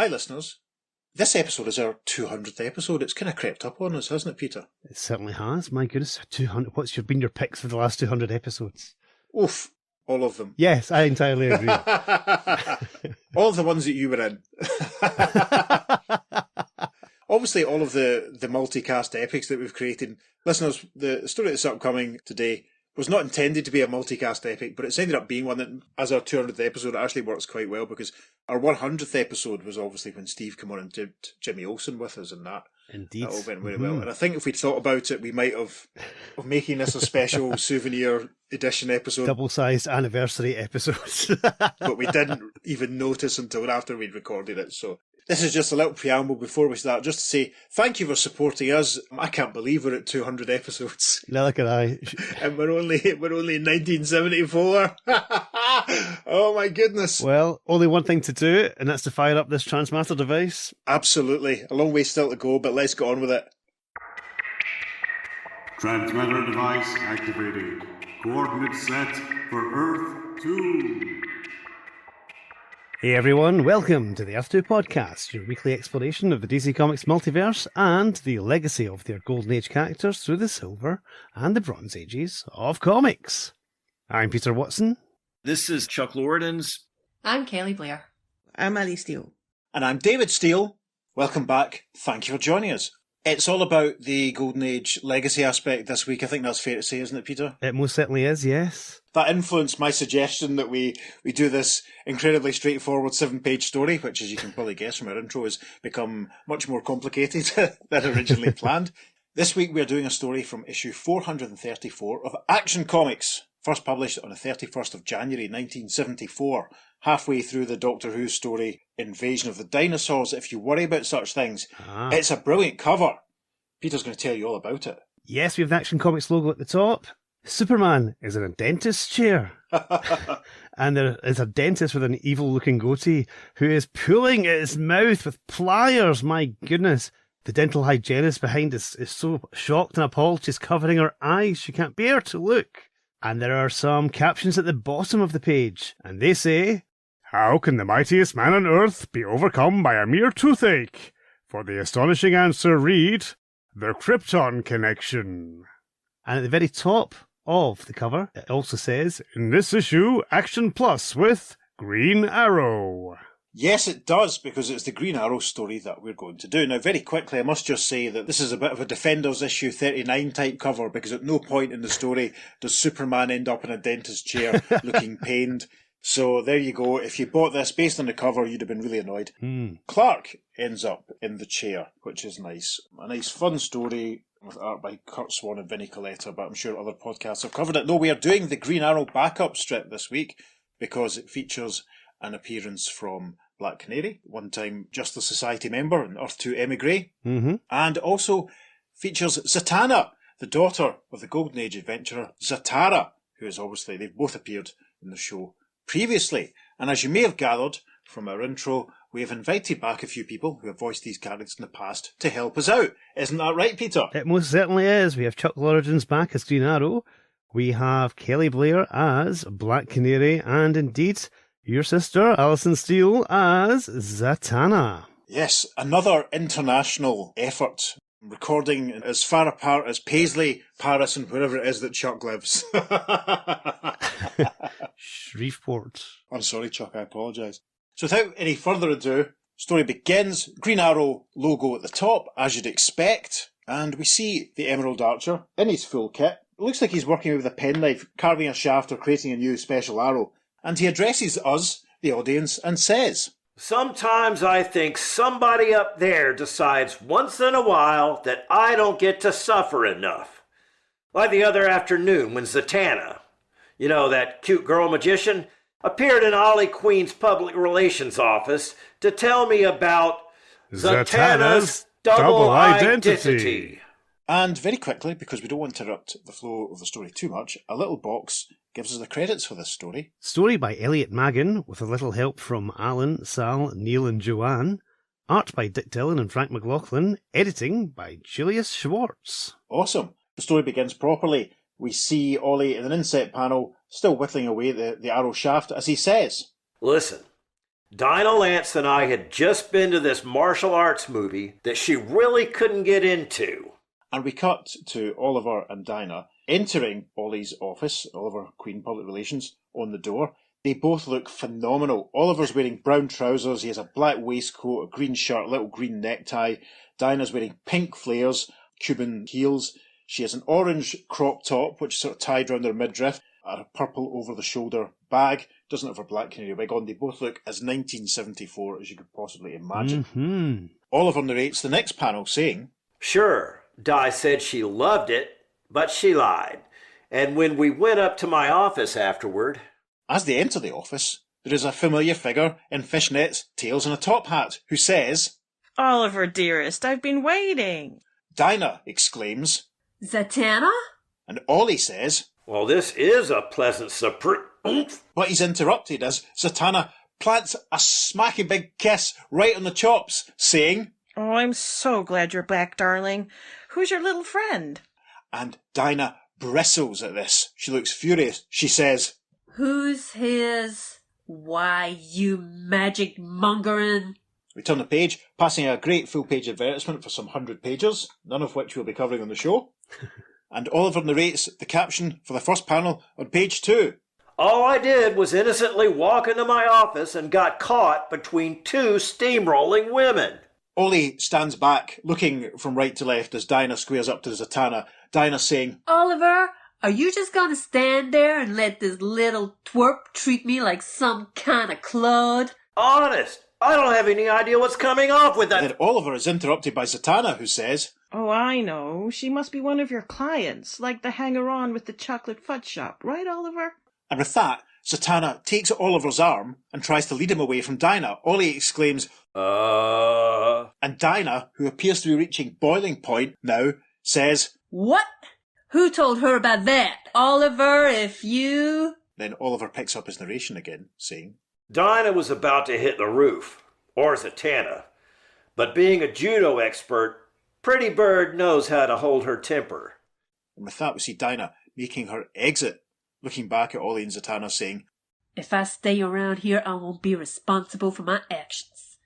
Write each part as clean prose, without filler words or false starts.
Hi listeners, this episode is our 200th episode. It's kind of crept up on us, hasn't it, Peter? It certainly has. My goodness, 200. Been your picks for the last 200 episodes? Oof, all of them. Yes, I entirely agree. All of the ones that you were in. Obviously, all of the multicast epics that we've created. Listeners, the story that's upcoming today was not intended to be a multicast epic, but it's ended up being one that, as our 200th episode, it actually works quite well because our 100th episode was obviously when Steve came on and did Jimmy Olsen with us, and that all went very well. And I think if we'd thought about it, we might have of making this a special souvenir edition episode. Double-sized anniversary episodes. But we didn't even notice until after we'd recorded it, so... This is just a little preamble before we start, just to say thank you for supporting us. I can't believe we're at 200 episodes. Neither can I. And we're only in 1974. Oh my goodness. Well, only one thing to do, and that's to fire up this transmatter device. Absolutely. A long way still to go, but let's get on with it. Transmitter device activated. Coordinates set for Earth 2. Hey everyone, welcome to the Earth 2 podcast, your weekly exploration of the DC Comics multiverse and the legacy of their Golden Age characters through the Silver and the Bronze Ages of comics. I'm Peter Watson. This is Chuck Lordan's. I'm Kelly Blair. I'm Ellie Steele. And I'm David Steele. Welcome back. Thank you for joining us. It's all about the Golden Age legacy aspect this week. I think that's fair to say, isn't it, Peter? It most certainly is, yes. That influenced my suggestion that we do this incredibly straightforward 7-page story, which, as you can probably guess from our intro, has become much more complicated than originally planned. This week we're doing a story from issue 434 of Action Comics, first published on the 31st of January 1974, halfway through the Doctor Who story Invasion of the Dinosaurs, if you worry about such things. It's a brilliant cover. Peter's going to tell you all about it. Yes, we have the Action Comics logo at the top. Superman is in a dentist's chair. And there is a dentist with an evil-looking goatee who is pulling at his mouth with pliers. My goodness. The dental hygienist behind us is so shocked and appalled she's covering her eyes. She can't bear to look. And there are some captions at the bottom of the page. And they say, "How can the mightiest man on Earth be overcome by a mere toothache? For the astonishing answer, read, the Krypton Connection." And at the very top of the cover, it also says, "In this issue, Action Plus with Green Arrow." Yes, it does, because it's the Green Arrow story that we're going to do. Now, very quickly, I must just say that this is a bit of a Defenders issue 39 type cover, because at no point in the story does Superman end up in a dentist chair looking pained. So there you go. If you bought this based on the cover, you'd have been really annoyed. Clark ends up in the chair, which is nice. A nice fun story with art by Kurt Swan and Vinnie Coletta, but I'm sure other podcasts have covered it. No, we are doing the Green Arrow backup strip this week because it features an appearance from Black Canary, one-time Justice Society member and Earth 2 emigre, and also features Zatanna, the daughter of the Golden Age adventurer Zatara, who is obviously, they've both appeared in the show previously. And as you may have gathered from our intro, we have invited back a few people who have voiced these characters in the past to help us out. Isn't that right, Peter? It most certainly is. We have Chuck Lordan's back as Green Arrow. We have Kelly Blair as Black Canary, and indeed your sister, Alison Steele, as Zatanna. Yes, another international effort, recording as far apart as Paisley, Paris, and wherever it is that Chuck lives. Shreveport. I'm sorry, Chuck, I apologise. So without any further ado, story begins. Green Arrow logo at the top, as you'd expect, and we see the Emerald Archer in his full kit. It looks like he's working with a penknife, carving a shaft or creating a new special arrow. And he addresses us, the audience, and says, "Sometimes I think somebody up there decides once in a while that I don't get to suffer enough. Like the other afternoon when Zatanna, you know, that cute girl magician, appeared in Ollie Queen's public relations office to tell me about Zatanna's double identity." And very quickly, because we don't want to interrupt the flow of the story too much, a little box gives us the credits for this story. Story by Elliot Magan, with a little help from Alan, Sal, Neil and Joanne. Art by Dick Dillon and Frank McLaughlin. Editing by Julius Schwartz. Awesome. The story begins properly. We see Ollie in an inset panel, still whittling away the arrow shaft, as he says, "Listen, Dinah Lance and I had just been to this martial arts movie that she really couldn't get into. And we cut to Oliver and Dinah entering Ollie's office, Oliver Queen Public Relations, on the door. They both look phenomenal. Oliver's wearing brown trousers, he has a black waistcoat, a green shirt, a little green necktie. Dinah's wearing pink flares, Cuban heels. She has an orange crop top, which is sort of tied around her midriff, and a purple over-the-shoulder bag. Doesn't have her black canary wig on. They both look as 1974 as you could possibly imagine. Mm-hmm. Oliver narrates the next panel, saying, Sure, Di said she loved it, but she lied. And when we went up to my office afterward... As they enter the office, there is a familiar figure in fishnets, tails and a top hat, who says, Oliver, dearest, I've been waiting. Dinah exclaims, Zatanna? and Ollie says, Well, this is a pleasant surprise. but he's interrupted as Zatanna plants a smacky big kiss right on the chops, saying, Oh, I'm so glad you're back, darling. Who's your little friend? and Dinah bristles at this. She looks furious. She says, Who's his? Why, you magic mongering? we turn the page, passing a great full-page advertisement for some 100 pages, none of which we'll be covering on the show. And Oliver narrates the caption for the first panel on page 2. All I did was innocently walk into my office and got caught between two steamrolling women. Ollie stands back, looking from right to left as Dinah squares up to Zatanna. Dinah saying, Oliver, are you just gonna stand there and let this little twerp treat me like some kind of clod? Honest, I don't have any idea what's coming off with and then that. Oliver is interrupted by Zatanna, who says, Oh, I know. She must be one of your clients, like the hanger-on with the chocolate fudge shop, right, Oliver? and with that, Zatanna takes Oliver's arm and tries to lead him away from Dinah. Ollie exclaims, and Dinah, who appears to be reaching boiling point now, says, What? Who told her about that? Oliver, if you... Then Oliver picks up his narration again, saying, Dinah was about to hit the roof, or Zatanna. But being a judo expert, Pretty Bird knows how to hold her temper. and with that we see Dinah making her exit, looking back at Ollie and Zatanna, saying, If I stay around here, I won't be responsible for my actions.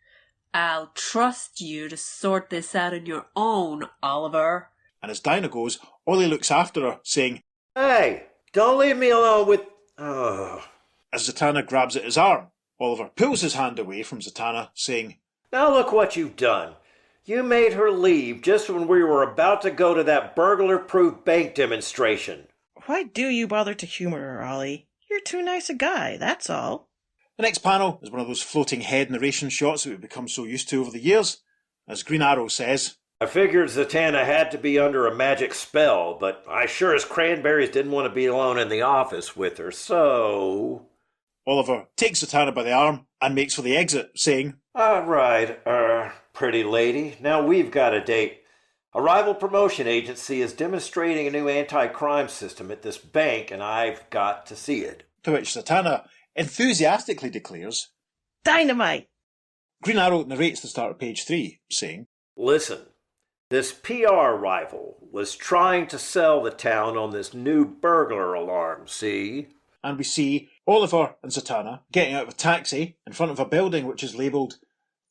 I'll trust you to sort this out on your own, Oliver. and as Dinah goes, Ollie looks after her, saying, Hey, don't leave me alone with... Oh. as Zatanna grabs at his arm. Oliver pulls his hand away from Zatanna, saying, Now look what you've done. You made her leave just when we were about to go to that burglar-proof bank demonstration. Why do you bother to humor her, Ollie? You're too nice a guy, that's all. The next panel is one of those floating head narration shots that we've become so used to over the years. As Green Arrow says, I figured Zatanna had to be under a magic spell, but I sure as cranberries didn't want to be alone in the office with her, so... Oliver takes Zatanna by the arm and makes for the exit, saying, All right, pretty lady, now we've got a date. A rival promotion agency is demonstrating a new anti-crime system at this bank, and I've got to see it. to which Zatanna enthusiastically declares. Dynamite! Green Arrow narrates the start of page 3, saying, Listen, this PR rival was trying to sell the town on this new burglar alarm, see? and we see Oliver and Zatanna getting out of a taxi in front of a building which is labelled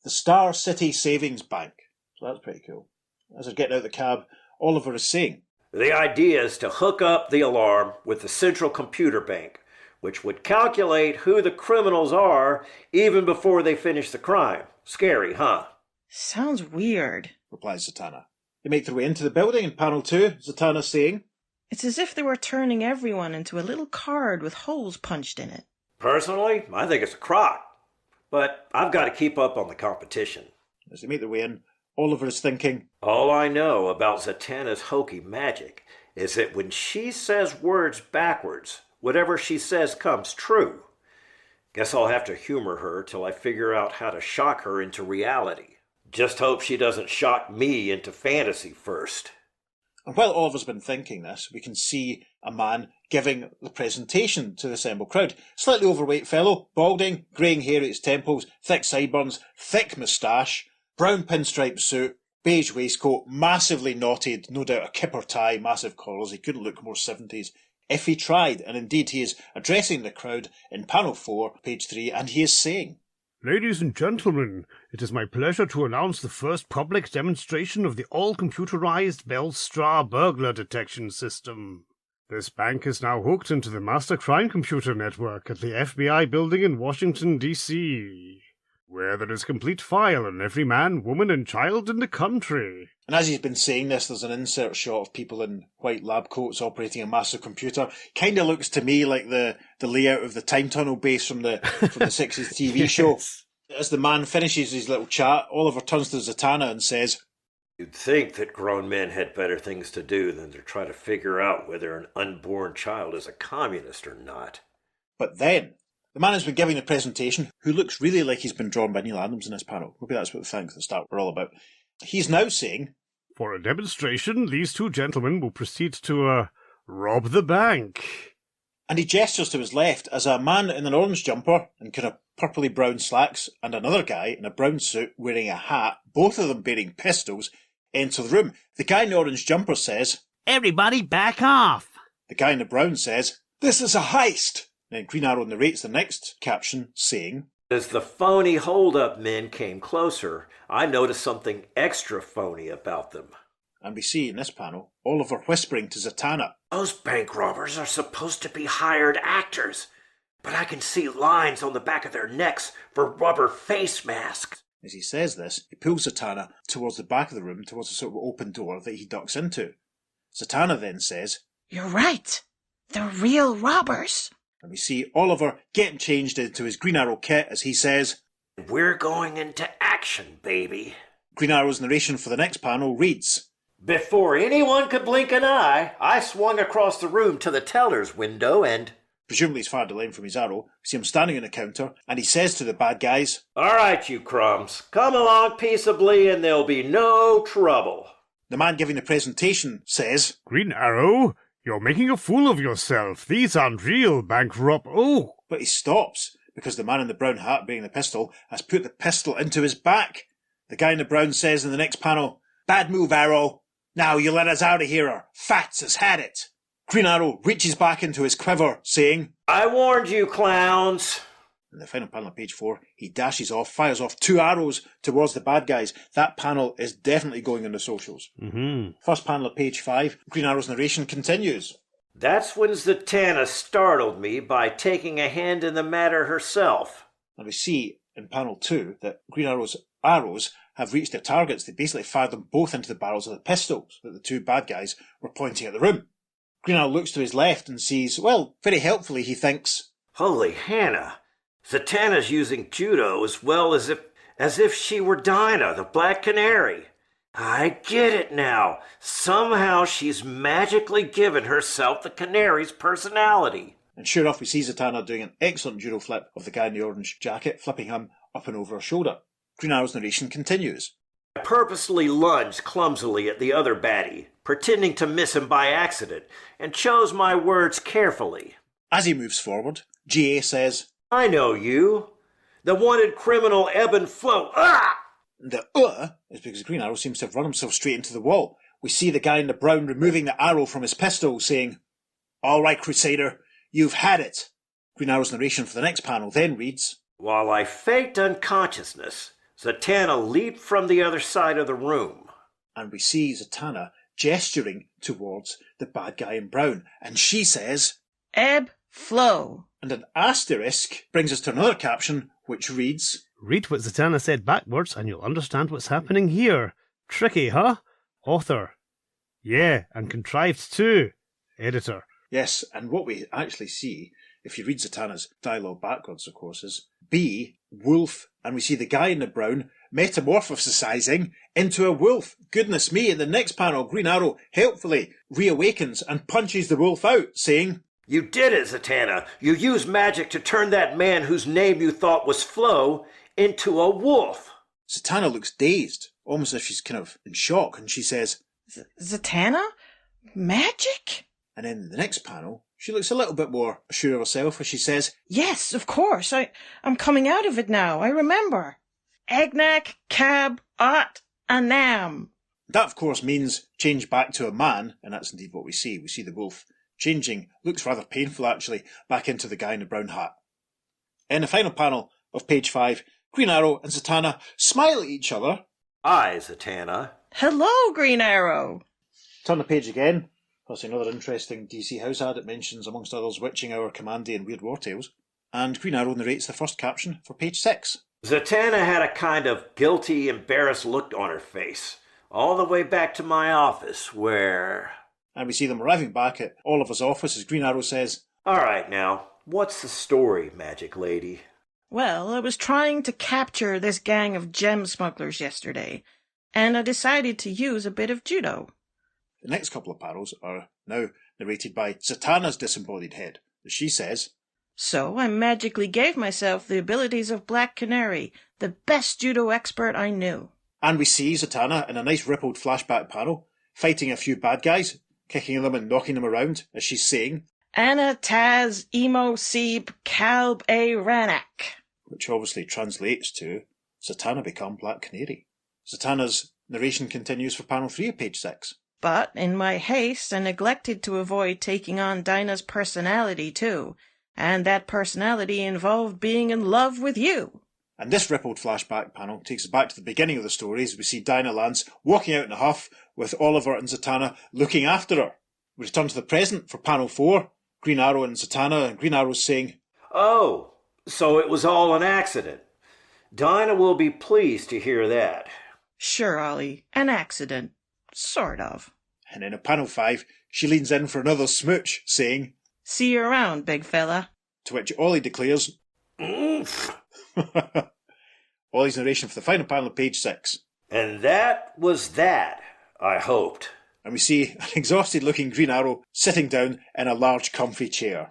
the Star City Savings Bank. So that's pretty cool. As they're getting out of the cab, Oliver is saying, The idea is to hook up the alarm with the central computer bank, which would calculate who the criminals are even before they finish the crime. Scary, huh? Sounds weird. replies Zatanna. They make their way into the building in panel 2, Zatanna saying, It's as if they were turning everyone into a little card with holes punched in it. Personally, I think it's a crock. But I've got to keep up on the competition. As they make their way in, Oliver is thinking, All I know about Zatanna's hokey magic is that when she says words backwards, whatever she says comes true. Guess I'll have to humor her till I figure out how to shock her into reality. Just hope she doesn't shock me into fantasy first. and while Oliver's been thinking this, we can see a man giving the presentation to the assembled crowd. Slightly overweight fellow, balding, greying hair at his temples, thick sideburns, thick moustache, brown pinstripe suit, beige waistcoat, massively knotted, no doubt a kipper tie, massive collars. He couldn't look more 70s if he tried, and indeed he is addressing the crowd in panel 4, page 3, and he is saying, Ladies and gentlemen, it is my pleasure to announce the first public demonstration of the all-computerized Bellstra burglar detection system. This bank is now hooked into the master crime computer network at the FBI building in Washington, D.C., where there is complete file on every man, woman, and child in the country. And as he's been saying this, there's an insert shot of people in white lab coats operating a massive computer. Kind of looks to me like the layout of the time tunnel base from the 60s TV show. As the man finishes his little chat, Oliver turns to Zatanna and says, You'd think that grown men had better things to do than to try to figure out whether an unborn child is a communist or not. But then, the man has been giving the presentation, who looks really like he's been drawn by Neil Adams in this panel. Maybe that's what the thanks at the start were all about. He's now saying, For a demonstration, these two gentlemen will proceed to, rob the bank. And he gestures to his left as a man in an orange jumper and kind of purpley brown slacks and another guy in a brown suit wearing a hat, both of them bearing pistols, enter the room. The guy in the orange jumper says, Everybody back off! The guy in the brown says, This is a heist! Then Green Arrow narrates the next caption, saying, As the phony hold-up men came closer, I noticed something extra phony about them. And we see in this panel Oliver whispering to Zatanna, Those bank robbers are supposed to be hired actors, but I can see lines on the back of their necks for rubber face masks. As he says this, he pulls Zatanna towards the back of the room, towards a sort of open door that he ducks into. Zatanna then says, You're right. They're real robbers. And we see Oliver getting changed into his Green Arrow kit as he says, We're going into action, baby. Green Arrow's narration for the next panel reads, Before anyone could blink an eye, I swung across the room to the teller's window and... Presumably he's fired the line from his arrow. We see him standing on the counter, and he says to the bad guys, All right, you crumbs, come along peaceably and there'll be no trouble. The man giving the presentation says, Green Arrow, you're making a fool of yourself. These aren't real bank rob... Oh! But he stops, because the man in the brown hat bearing the pistol has put the pistol into his back. The guy in the brown says in the next panel, Bad move, Arrow. Now you let us out of here, or Fats has had it. Green Arrow reaches back into his quiver, saying, I warned you, clowns. In the final panel of page 4, he dashes off, fires off 2 arrows towards the bad guys. That panel is definitely going on the socials. First panel of page 5, Green Arrow's narration continues. That's when Zatanna startled me by taking a hand in the matter herself. And we see in panel 2 that Green Arrow's arrows have reached their targets. They basically fired them both into the barrels of the pistols that the 2 bad guys were pointing at the room. Green Arrow looks to his left and sees, well, very helpfully, he thinks, Holy Hannah, Zatanna's using judo as well as if she were Dinah, the Black Canary. I get it now. Somehow she's magically given herself the canary's personality. And sure enough, we see Zatanna doing an excellent judo flip of the guy in the orange jacket, flipping him up and over her shoulder. Green Arrow's narration continues. I purposely lunged clumsily at the other baddie, pretending to miss him by accident, and chose my words carefully. As he moves forward, GA says, I know you. The wanted criminal ebb and flow. Ah! The is because Green Arrow seems to have run himself straight into the wall. We see the guy in the brown removing the arrow from his pistol, saying, All right, Crusader, you've had it. Green Arrow's narration for the next panel then reads, While I faked unconsciousness, Zatanna leaped from the other side of the room. And we see Zatanna gesturing towards the bad guy in brown, and she says, Ebb, flow. And an asterisk brings us to another caption, which reads, Read what Zatanna said backwards and you'll understand what's happening here. Tricky, huh? Author. Yeah, and contrived too. Editor. Yes, and what we actually see, if you read Zatanna's dialogue backwards, of course, is B, wolf, and we see the guy in the brown metamorphosizing into a wolf. Goodness me, in the next panel, Green Arrow helpfully reawakens and punches the wolf out, saying, You did it, Zatanna. You used magic to turn that man whose name you thought was Flo into a wolf. Zatanna looks dazed, almost as if she's kind of in shock, and she says, Zatanna? Magic? And in the next panel, she looks a little bit more sure of herself as she says, Yes, of course. I'm coming out of it now. I remember. Agnak, cab, ot, anam. That, of course, means change back to a man, and that's indeed what we see. We see the wolf changing, looks rather painful actually, back into the guy in the brown hat. In the final panel of page 5, Green Arrow and Zatanna smile at each other. Hi, Zatanna. Hello, Green Arrow. Turn the page again. Plus another interesting DC House ad. It mentions, amongst others, Witching Hour, Commandy and Weird War Tales. And Green Arrow narrates the first caption for page 6. Zatanna had a kind of guilty, embarrassed look on her face, all the way back to my office, where... And we see them arriving back at Oliver's office as Green Arrow says, All right now, what's the story, Magic Lady? Well, I was trying to capture this gang of gem smugglers yesterday, and I decided to use a bit of judo. The next couple of panels are now narrated by Zatanna's disembodied head, as she says, So I magically gave myself the abilities of Black Canary, the best judo expert I knew. And we see Zatanna in a nice rippled flashback panel, fighting a few bad guys, kicking them and knocking them around, as she's saying, Anna Taz Emo Seeb Kalb A Ranak. which obviously translates to Zatanna become Black Canary. Zatanna's narration continues for panel 3 of page 6. But in my haste, I neglected to avoid taking on Dinah's personality too, and that personality involved being in love with you. And this rippled flashback panel takes us back to the beginning of the story as we see Dinah Lance walking out in a huff with Oliver and Zatanna looking after her. We return to the present for panel 4, Green Arrow and Zatanna, and Green Arrow's saying, Oh, so it was all an accident. Dinah will be pleased to hear that. Sure, Ollie, an accident. Sort of. And then at panel 5, she leans in for another smooch, saying, See you around, big fella. to which Ollie declares, Oomph. Ollie's narration for the final panel of page 6. And that was that, I hoped. And we see an exhausted-looking Green Arrow sitting down in a large, comfy chair.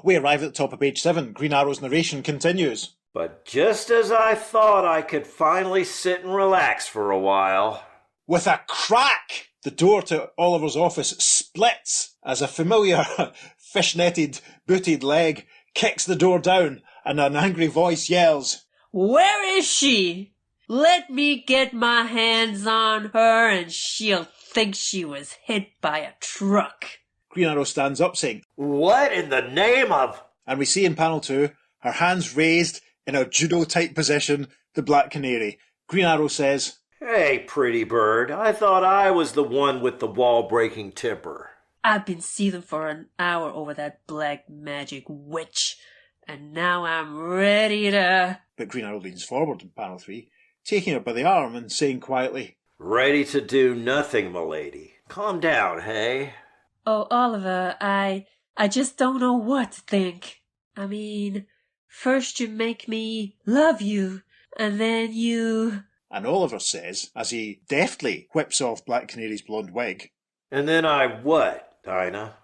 We arrive at the top of page 7. Green Arrow's narration continues. But just as I thought I could finally sit and relax for a while... With a crack, the door to Oliver's office splits as a familiar fishnetted, booted leg kicks the door down and an angry voice yells, Where is she? Let me get my hands on her and she'll think she was hit by a truck. Green Arrow stands up saying, What in the name of... and we see in panel 2, her hands raised in a judo-type position, the Black Canary. Green Arrow says, Hey, pretty bird, I thought I was the one with the wall-breaking temper. I've been seething for an hour over that black magic witch, and now I'm ready to... But Green Arrow leans forward in panel 3, taking her by the arm and saying quietly, Ready to do nothing, m'lady. Calm down, hey? Oh, Oliver, I just don't know what to think. I mean, first you make me love you, and then you... And Oliver says, as he deftly whips off Black Canary's blonde wig. And then I what, Dinah?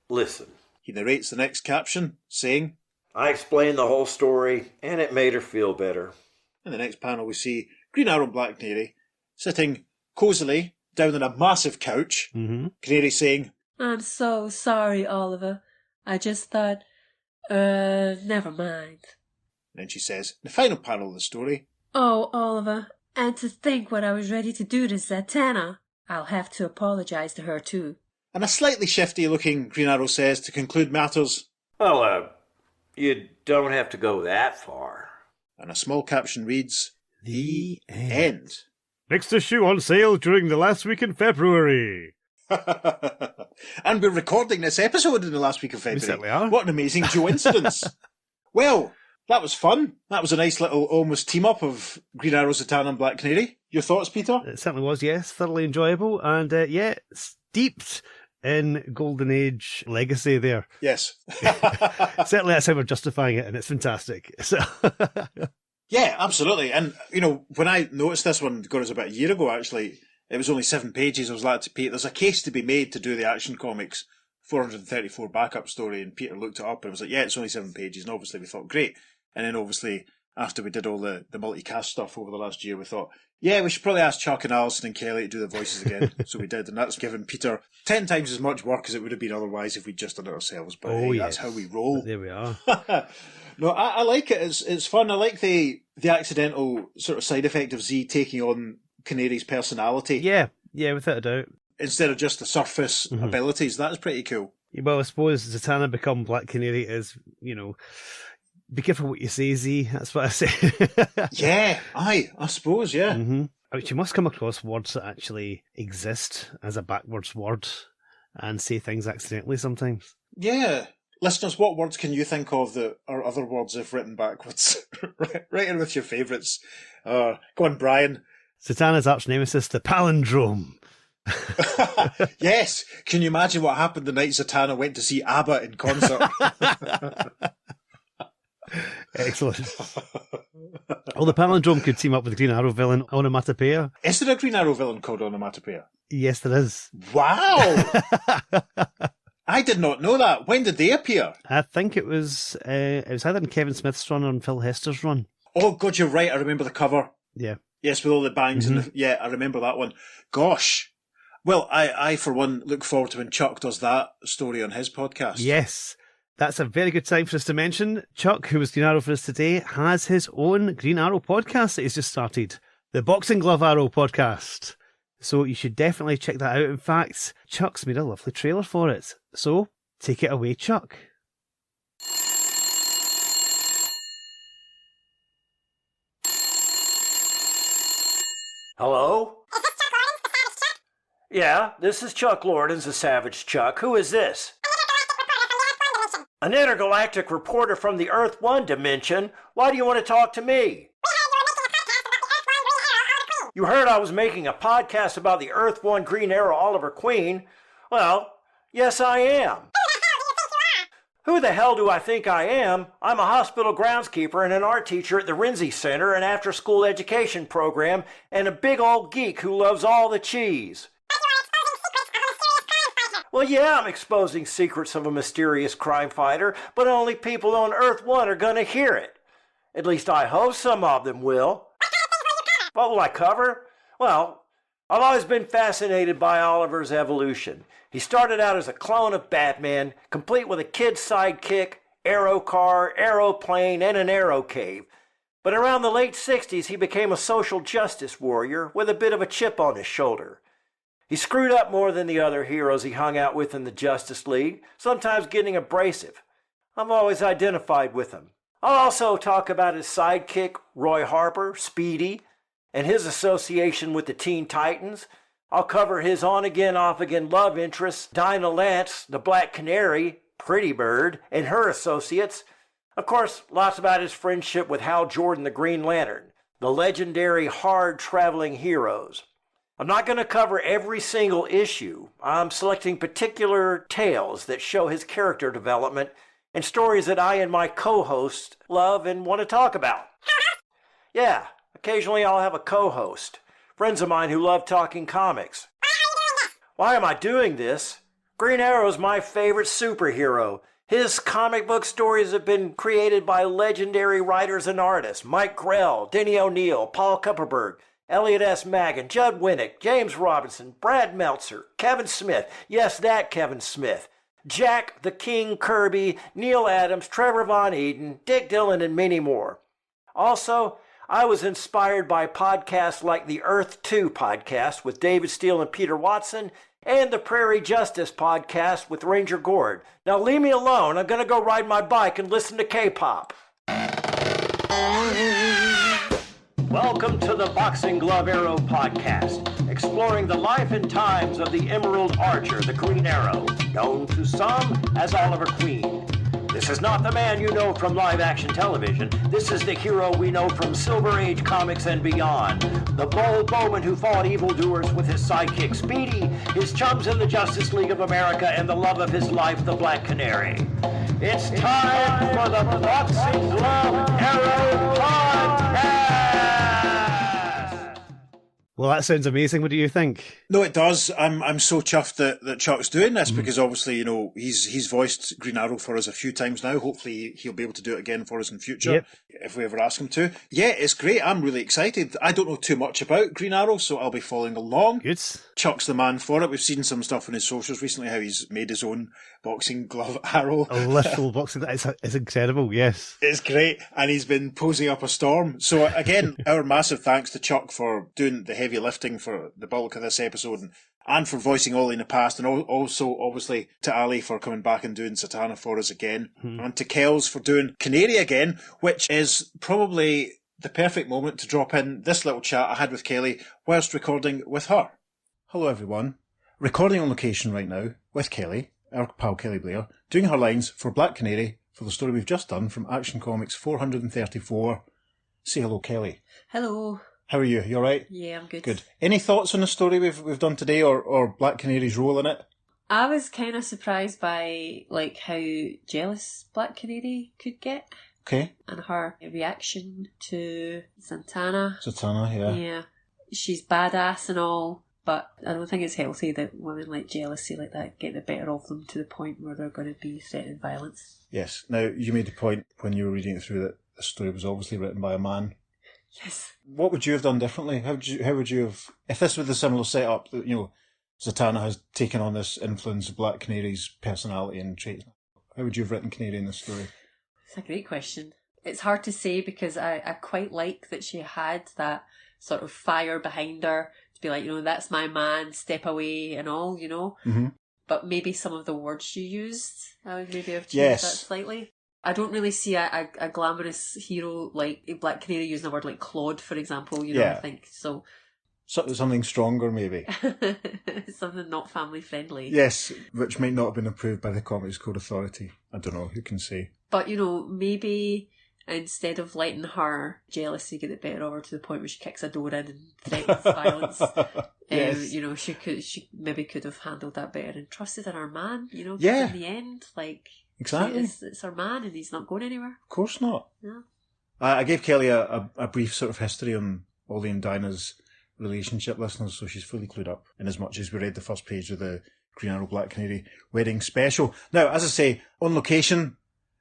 Listen. He narrates the next caption, saying, I explained the whole story, and it made her feel better. in the next panel we see Green Arrow and Black Canary sitting cosily down on a massive couch. Mm-hmm. Canary saying, I'm so sorry, Oliver. I just thought, never mind. And then she says, in the final panel of the story, Oh, Oliver, and to think what I was ready to do to Zatanna. I'll have to apologize to her, too. and a slightly shifty-looking Green Arrow says, to conclude matters, Well, you don't have to go that far. and a small caption reads, The End. Next issue on sale during the last week in February. And we're recording this episode in the last week of February. We certainly are. What an amazing coincidence. Well, that was fun. That was a nice little almost team-up of Green Arrow, Zatanna and Black Canary. Your thoughts, Peter? It certainly was, yes. Thoroughly enjoyable. And steeped in Golden Age legacy there. Yes. Certainly that's how we're justifying it, and it's fantastic. So Yeah, absolutely. And, you know, when I noticed this one, God, it was about a year ago, actually, it was only 7 pages. I was like, to Pete, there's a case to be made to do the Action Comics 434 backup story, and Peter looked it up and was like, yeah, it's only 7 pages. And obviously we thought, great. And then obviously, after we did all the multicast stuff over the last year, we thought, yeah, we should probably ask Chuck and Alison and Kelly to do the voices again. So we did, and that's given Peter 10 times as much work as it would have been otherwise if we'd just done it ourselves. But hey, that's how we roll. But there we are. No, I like it. It's fun. I like the accidental sort of side effect of Z taking on Canary's personality. Yeah, without a doubt. Instead of just the surface abilities. That's pretty cool. Well, I suppose Zatanna become Black Canary is, Be careful what you say, Z. That's what I say. Yeah, I suppose, yeah. Mm-hmm. You must come across words that actually exist as a backwards word and say things accidentally sometimes. Yeah. Listeners, what words can you think of that are other words if written backwards? Write in with your favourites. Go on, Brian. Zatanna's arch nemesis, the palindrome. Yes. Can you imagine what happened the night Zatanna went to see ABBA in concert? Excellent. Well, the palindrome could team up with the Green Arrow villain Onomatopoeia. Is there a Green Arrow villain called Onomatopoeia? Yes, there is. Wow! I did not know that. When did they appear? I think it was either in Kevin Smith's run or in Phil Hester's run. Oh, God, you're right. I remember the cover. Yeah. Yes, with all the bangs. Mm-hmm. Yeah, I remember that one. Gosh. Well, I, for one, look forward to when Chuck does that story on his podcast. Yes. That's a very good time for us to mention. Chuck, who was Green Arrow for us today, has his own Green Arrow podcast that he's just started. The Boxing Glove Arrow podcast. So you should definitely check that out. In fact, Chuck's made a lovely trailer for it. So take it away, Chuck. Hello? Yeah, this is Chuck Lordens, the Savage Chuck. Who is this? An intergalactic reporter from the Earth 1 dimension. Why do you want to talk to me? You heard I was making a podcast about the Earth 1 Green Arrow Oliver Queen. Well, yes I am. Who the hell do I think I am? I'm a hospital groundskeeper and an art teacher at the Renzi Center, an after-school education program, and a big old geek who loves all the cheese. Well, yeah, I'm exposing secrets of a mysterious crime fighter, but only people on Earth 1 are going to hear it. At least I hope some of them will. What will I cover? Well, I've always been fascinated by Oliver's evolution. He started out as a clone of Batman, complete with a kid's sidekick, arrow car, aeroplane, and an arrow cave. But around the late 60s, he became a social justice warrior with a bit of a chip on his shoulder. He screwed up more than the other heroes he hung out with in the Justice League, sometimes getting abrasive. I've always identified with him. I'll also talk about his sidekick, Roy Harper, Speedy, and his association with the Teen Titans. I'll cover his on-again, off-again love interests, Dinah Lance, the Black Canary, Pretty Bird, and her associates. Of course, lots about his friendship with Hal Jordan, the Green Lantern, the legendary hard-traveling heroes. I'm not going to cover every single issue. I'm selecting particular tales that show his character development and stories that I and my co-host love and want to talk about. Yeah, occasionally I'll have a co-host. Friends of mine who love talking comics. Why am I doing this? Green Arrow's my favorite superhero. His comic book stories have been created by legendary writers and artists. Mike Grell, Denny O'Neil, Paul Kupperberg, Elliot S. Maggin, Judd Winnick, James Robinson, Brad Meltzer, Kevin Smith, yes, that Kevin Smith, Jack the King Kirby, Neil Adams, Trevor Von Eden, Dick Dillon, and many more. Also, I was inspired by podcasts like the Earth 2 podcast with David Steele and Peter Watson, and the Prairie Justice podcast with Ranger Gord. Now leave me alone. I'm going to go ride my bike and listen to K-pop. Welcome to the Boxing Glove Arrow podcast, exploring the life and times of the Emerald Archer, the Green Arrow, known to some as Oliver Queen. This is not the man you know from live-action television. This is the hero we know from Silver Age comics and beyond. The bold bowman who fought evildoers with his sidekick Speedy, his chums in the Justice League of America, and the love of his life, the Black Canary. It's time for the Boxing Glove Arrow Podcast! Well, that sounds amazing. What do you think? No, it does. I'm so chuffed that Chuck's doing this because obviously, you know, he's voiced Green Arrow for us a few times now. Hopefully he'll be able to do it again for us in future if we ever ask him to. Yeah, it's great. I'm really excited. I don't know too much about Green Arrow, so I'll be following along. Good. Chuck's the man for it. We've seen some stuff on his socials recently, how he's made his own boxing glove arrow. A literal boxing. It's incredible, yes. It's great. And he's been posing up a storm. So again, our massive thanks to Chuck for doing the heavy lifting for the bulk of this episode. and for voicing Ollie in the past, and also, obviously, to Ali for coming back and doing Zatanna for us again, and to Kells for doing Canary again, which is probably the perfect moment to drop in this little chat I had with Kelly whilst recording with her. Hello, everyone. Recording on location right now with Kelly, our pal Kelly Blair, doing her lines for Black Canary for the story we've just done from Action Comics 434. Say hello, Kelly. Hello. How are you? You alright? Yeah, I'm good. Good. Any thoughts on the story we've done today, or Black Canary's role in it? I was kind of surprised by how jealous Black Canary could get. Okay. And her reaction to Zatanna. Zatanna, yeah. Yeah. She's badass and all, but I don't think it's healthy that women like jealousy like that get the better of them to the point where they're going to be threatening violence. Yes. Now, you made the point when you were reading it through that the story was obviously written by a man. Yes. What would you have done differently? How would you have, if this was a similar setup that, Zatanna has taken on this influence of Black Canary's personality and traits, how would you have written Canary in this story? It's a great question. It's hard to say because I quite like that she had that sort of fire behind her to be like, that's my man, step away and all, Mm-hmm. But maybe some of the words she used, I would maybe have changed Yes. that slightly. I don't really see a glamorous hero like Black Canary using a word like Claude, for example, Yeah. I think. So Something stronger, maybe. something not family friendly. Yes, which might not have been approved by the Comics Code Authority. I don't know, who can say? But, maybe instead of letting her jealousy get the better of her to the point where she kicks a door in and threatens violence, Yes. she maybe could have handled that better and trusted in her man, Yeah. in the end, Exactly. it's her man and he's not going anywhere. Of course not. Yeah. I gave Kelly a brief sort of history on Ollie and Dinah's relationship, listeners, so she's fully clued up in as much as we read the first page of the Green Arrow Black Canary wedding special. Now, as I say, on location,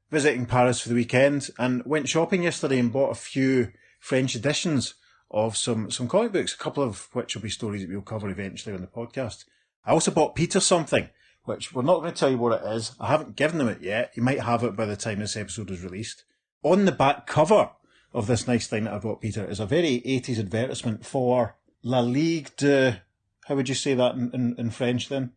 visiting Paris for the weekend, and went shopping yesterday and bought a few French editions of some comic books, a couple of which will be stories that we'll cover eventually on the podcast. I also bought Peter something, which we're not going to tell you what it is. I haven't given him it yet. He might have it by the time this episode is released. On the back cover of this nice thing that I bought Peter is a very 80s advertisement for La Ligue de... How would you say that in French then?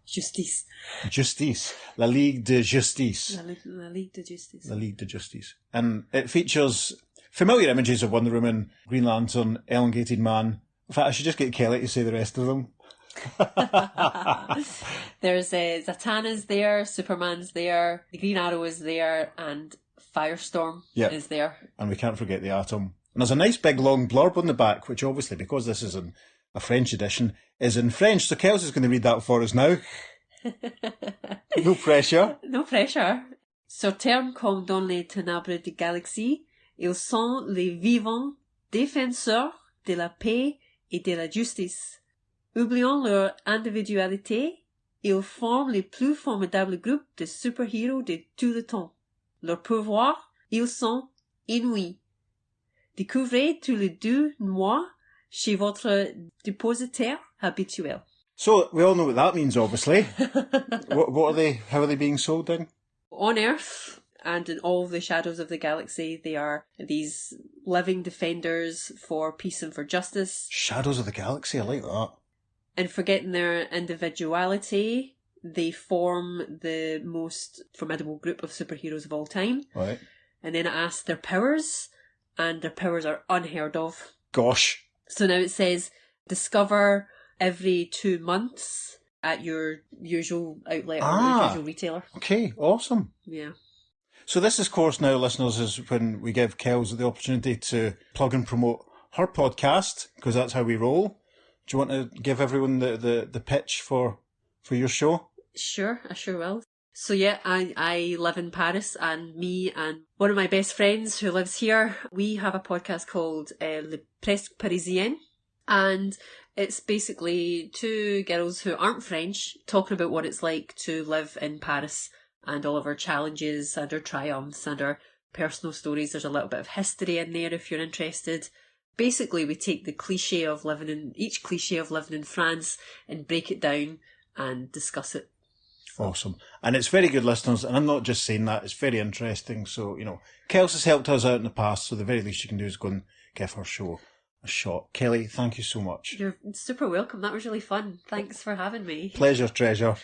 Justice. Justice. La Ligue de Justice. La Ligue de Justice. La Ligue de Justice. And it features familiar images of Wonder Woman, Green Lantern, Elongated Man. In fact, I should just get Kelly to say the rest of them. There's Zatanna's there, Superman's there, the Green Arrow is there, and Firestorm is there. And we can't forget the Atom. And there's a nice big long blurb on the back, which obviously, because this is a French edition, is in French. So Kelsey's going to read that for us now. No pressure. No pressure. Sur terre comme dans les ténèbres de galaxie, ils sont les vivants défenseurs de la paix et de la justice. Oubliant leur individualité, ils forment le plus formidable groupe de super-héros de tout le temps. Leurs pouvoirs, ils sont inouïs. Découvrez tous les 2 mois chez votre dépositaire habituel. So we all know what that means, obviously. What are they? How are they being sold then? On Earth and in all the shadows of the galaxy, they are these living defenders for peace and for justice. Shadows of the Galaxy, I like that. And forgetting their individuality, they form the most formidable group of superheroes of all time. Right. And then it asks their powers, and their powers are unheard of. Gosh. So now it says, discover every 2 months at your usual outlet or your usual retailer. Okay, awesome. Yeah. So this, of course, now, listeners, is when we give Kels the opportunity to plug and promote her podcast, because that's how we roll. Do you want to give everyone the pitch for your show? Sure, I sure will. So yeah, I live in Paris, and me and one of my best friends who lives here, we have a podcast called Le Presque Parisien, and it's basically 2 girls who aren't French talking about what it's like to live in Paris and all of our challenges and our triumphs and our personal stories. There's a little bit of history in there if you're interested. Basically, we take the cliche of each cliche of living in France and break it down and discuss it. Awesome. And it's very good, listeners, and I'm not just saying that, it's very interesting. So, Kels has helped us out in the past, so the very least you can do is go and give her show a shot. Kelly, thank you so much. You're super welcome. That was really fun. Thanks for having me. Pleasure, treasure.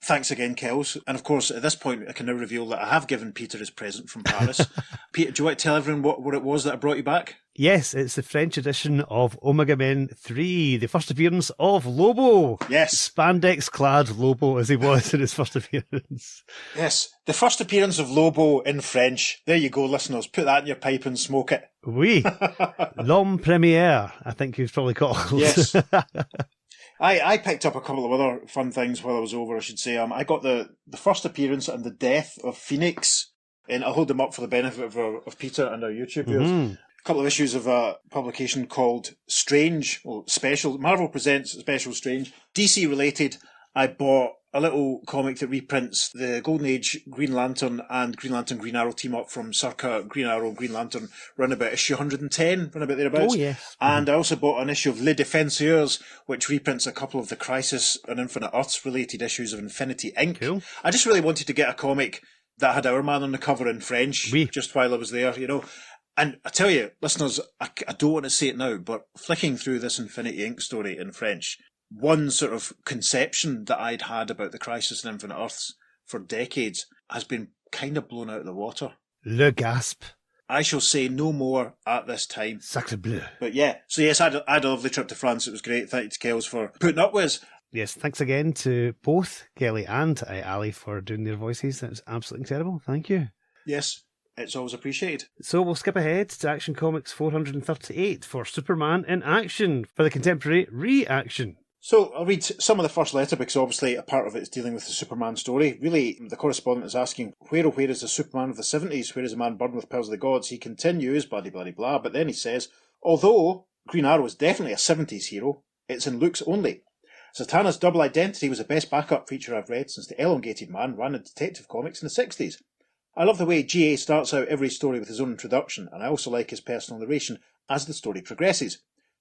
Thanks again, Kels. And of course, at this point, I can now reveal that I have given Peter his present from Paris. Peter, do you want to tell everyone what it was that I brought you back? Yes, it's the French edition of Omega Men 3, the first appearance of Lobo. Yes. Spandex-clad Lobo, as he was in his first appearance. Yes, the first appearance of Lobo in French. There you go, listeners. Put that in your pipe and smoke it. Oui. L'homme première, I think he was probably called. Yes. I picked up a couple of other fun things while I was over, I should say. I got the first appearance and the death of Phoenix, and I'll hold them up for the benefit of Peter and our YouTube viewers. Mm-hmm. A couple of issues of a publication called Strange, well, Special, Marvel Presents Special Strange. DC related, I bought a little comic that reprints the Golden Age Green Lantern and Green Lantern Green Arrow team up from circa Green Arrow and Green Lantern, run about issue 110, run about thereabouts. Oh, yes. And I also bought an issue of Les Défenseurs, which reprints a couple of the Crisis and Infinite Earths related issues of Infinity Inc. Cool. I just really wanted to get a comic that had Our Man on the cover in French, Oui. just while I was there, you know. And I tell you, listeners, I don't want to say it now, but flicking through this Infinity Inc. story in French, one sort of conception that I'd had about the Crisis and Infinite Earths for decades has been kind of blown out of the water. Le gasp. I shall say no more at this time. Sacre bleu. But yeah, so yes, I had a lovely trip to France. It was great. Thank you to Kels for putting up with us. Yes, thanks again to both Kelly and Ali for doing their voices. That was absolutely incredible. Thank you. Yes, it's always appreciated. So we'll skip ahead to Action Comics 438 for Superman in Action for the contemporary reaction. So I'll read some of the first letter because obviously a part of it is dealing with the Superman story. Really, the correspondent is asking, where is the Superman of the 70s? Where is the man burned with powers of the gods? He continues, blah, blah, blah, but then he says, although Green Arrow is definitely a 70s hero, it's in looks only. Zatanna's double identity was the best backup feature I've read since the Elongated Man ran in Detective Comics in the 60s. I love the way GA starts out every story with his own introduction, and I also like his personal narration as the story progresses.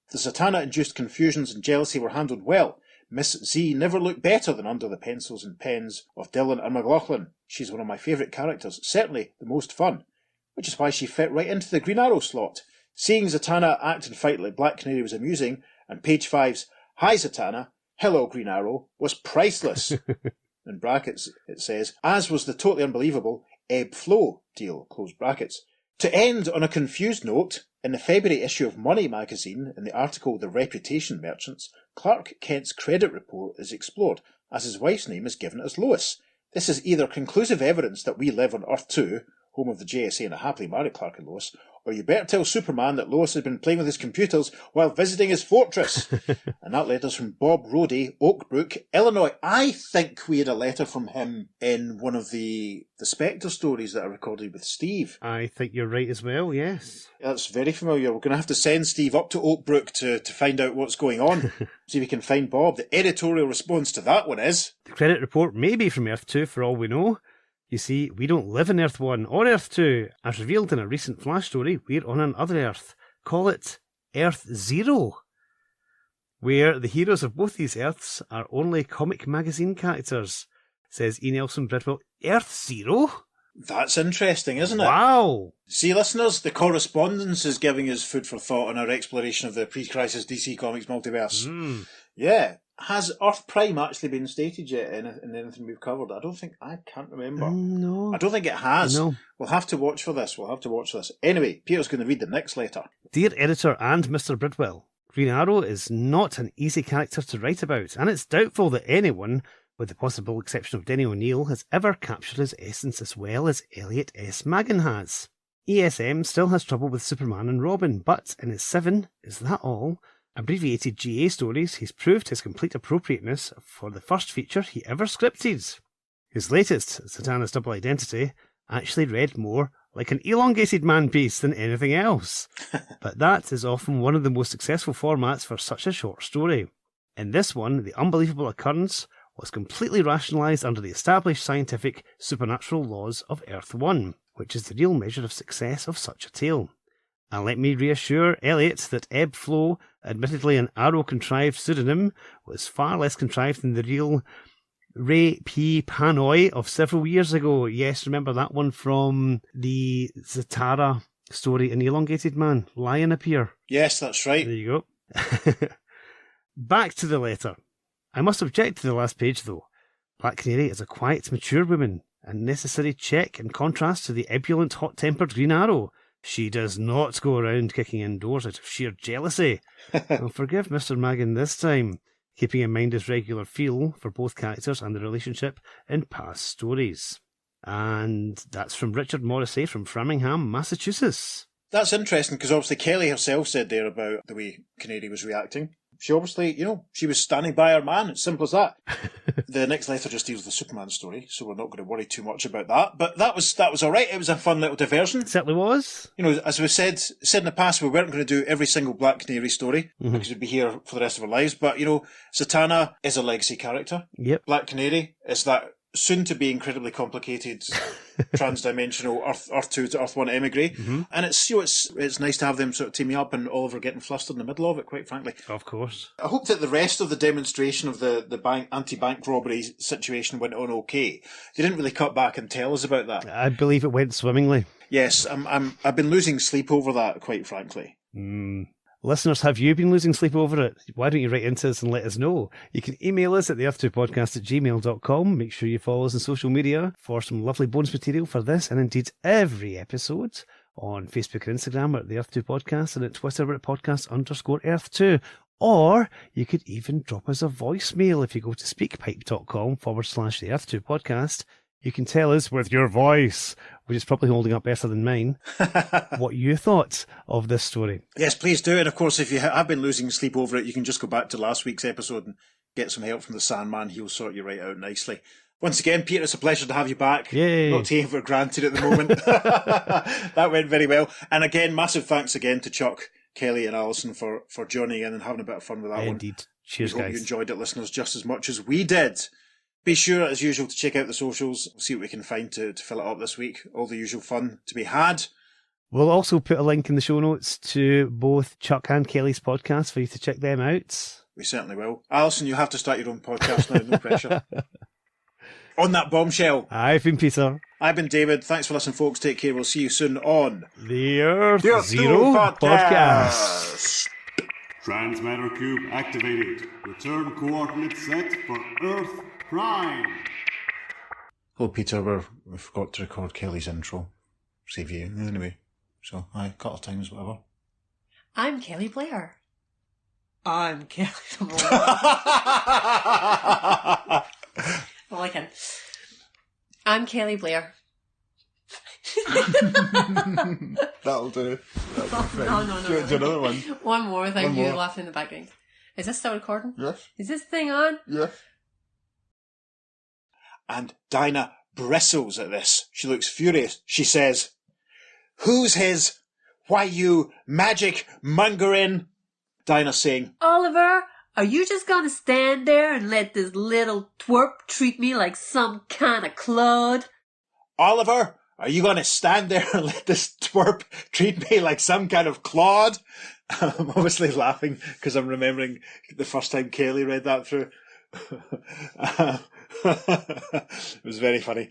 The Zatanna-induced confusions and jealousy were handled well. Miss Z never looked better than under the pencils and pens of Dylan and McLaughlin. She's one of my favourite characters, certainly the most fun, which is why she fit right into the Green Arrow slot. Seeing Zatanna act and fight like Black Canary was amusing, and page 5's Hi Zatanna, Hello Green Arrow was priceless. In brackets it says, as was the totally unbelievable ebb flow deal, close brackets. To end on a confused note, in the February issue of Money magazine, in the article The Reputation Merchants, Clark Kent's credit report is explored, as his wife's name is given as Lois. This is either conclusive evidence that we live on Earth 2, home of the JSA and a happily married Clark and Lois, or you better tell Superman that Lois had been playing with his computers while visiting his fortress. And that letter's from Bob Rhodey, Oak Brook, Illinois. I think we had a letter from him in one of the Spectre stories that I recorded with Steve. I think you're right as well, yes. That's very familiar. We're going to have to send Steve up to Oak Brook to find out what's going on. See if we can find Bob. The editorial response to that one is... The credit report may be from Earth 2 for all we know. You see, we don't live in Earth 1 or Earth 2. As revealed in a recent Flash story, we're on another Earth. Call it Earth 0, where the heroes of both these Earths are only comic magazine characters, says E. Nelson Bridwell. Earth 0? That's interesting, isn't it? Wow! See, listeners, the correspondence is giving us food for thought on our exploration of the pre-crisis DC Comics multiverse. Yeah. Has Earth Prime actually been stated yet in anything we've covered? I can't remember. No. I don't think it has. No. We'll have to watch for this. Anyway, Peter's going to read the next letter. Dear Editor and Mr. Bridwell, Green Arrow is not an easy character to write about, and it's doubtful that anyone, with the possible exception of Denny O'Neil, has ever captured his essence as well as Elliot S. Magan has. ESM still has trouble with Superman and Robin, but in his 7, is that all? Abbreviated GA stories, he's proved his complete appropriateness for the first feature he ever scripted. His latest, Zatanna's Double Identity, actually read more like an elongated man piece than anything else. But that is often one of the most successful formats for such a short story. In this one, the unbelievable occurrence was completely rationalised under the established scientific supernatural laws of Earth 1, which is the real measure of success of such a tale. And let me reassure Elliot that Ebb Flow, admittedly an Arrow-contrived pseudonym, was far less contrived than the real Ray P. Pannoy of several years ago. Yes, remember that one from the Zatara story, an elongated man, lion appear. Yes, that's right. There you go. Back to the letter. I must object to the last page, though. Black Canary is a quiet, mature woman, a necessary check in contrast to the ebullient, hot-tempered Green Arrow. She does not go around kicking in doors out of sheer jealousy. I'll forgive Mr. Magan this time, keeping in mind his regular feel for both characters and the relationship in past stories. And that's from Richard Morrissey from Framingham, Massachusetts. That's interesting, because obviously Kelly herself said there about the way Canary was reacting. She obviously, she was standing by her man. It's simple as that. The next letter just deals with the Superman story, so we're not going to worry too much about that. But that was all right. It was a fun little diversion. It certainly was. As we said in the past, we weren't going to do every single Black Canary story, because we'd be here for the rest of our lives. But, Zatanna is a legacy character. Yep. Black Canary is that soon-to-be incredibly complicated trans-dimensional Earth 2 to Earth 1 emigre. And it's nice to have them sort of teaming up and Oliver getting flustered in the middle of it, quite frankly. Of course. I hope that the rest of the demonstration of the bank anti-bank robbery situation went on okay. They didn't really cut back and tell us about that. I believe it went swimmingly. Yes, I've been losing sleep over that, quite frankly. Listeners, have you been losing sleep over it? Why don't you write into us and let us know? You can email us at theearth2podcast@gmail.com. Make sure you follow us on social media for some lovely bonus material for this and indeed every episode. On Facebook and Instagram at the Earth2 Podcast, and at Twitter we're at podcast_Earth2. Or you could even drop us a voicemail if you go to speakpipe.com/the Earth2 Podcast. You can tell us with your voice, which is probably holding up better than mine, what you thought of this story. Yes, please do. And of course, if you have been losing sleep over it, you can just go back to last week's episode and get some help from the Sandman. He'll sort you right out nicely. Once again, Peter, it's a pleasure to have you back. Yay. Not taking it for granted at the moment. That went very well. And again, massive thanks again to Chuck, Kelly and Alison for joining in and having a bit of fun with that one. Indeed. Cheers, we hope guys. you enjoyed it, listeners, just as much as we did. Be sure, as usual, to check out the socials. We'll see what we can find to fill it up this week. All the usual fun to be had. We'll also put a link in the show notes to both Chuck and Kelly's podcast for you to check them out. We certainly will. Alison, you have to start your own podcast now. No pressure. On that bombshell. I've been Peter. I've been David. Thanks for listening, folks. Take care. We'll see you soon on The Earth The Earth Zero 2 Podcast. Transmatter cube activated. Return coordinates set for Earth Prime. Hello, Peter. We forgot to record Kelly's intro. Save you. Anyway, so, a couple of times, whatever. I'm Kelly Blair. I'm Kelly Blair. Well, I can. I'm Kelly Blair. That'll do. No. Do another one. One more without One you more. laughing in the background. Is this still recording? Yes. Is this thing on? Yes. And Dinah bristles at this. She looks furious. She says, "Who's his? Why, you magic mongering?" Dinah saying, Oliver, are you just gonna stand there and let this little twerp treat me like some kind of clod? "Oliver, are you going to stand there and let this twerp treat me like some kind of clod?" I'm obviously laughing because I'm remembering the first time Kelly read that through. It was very funny.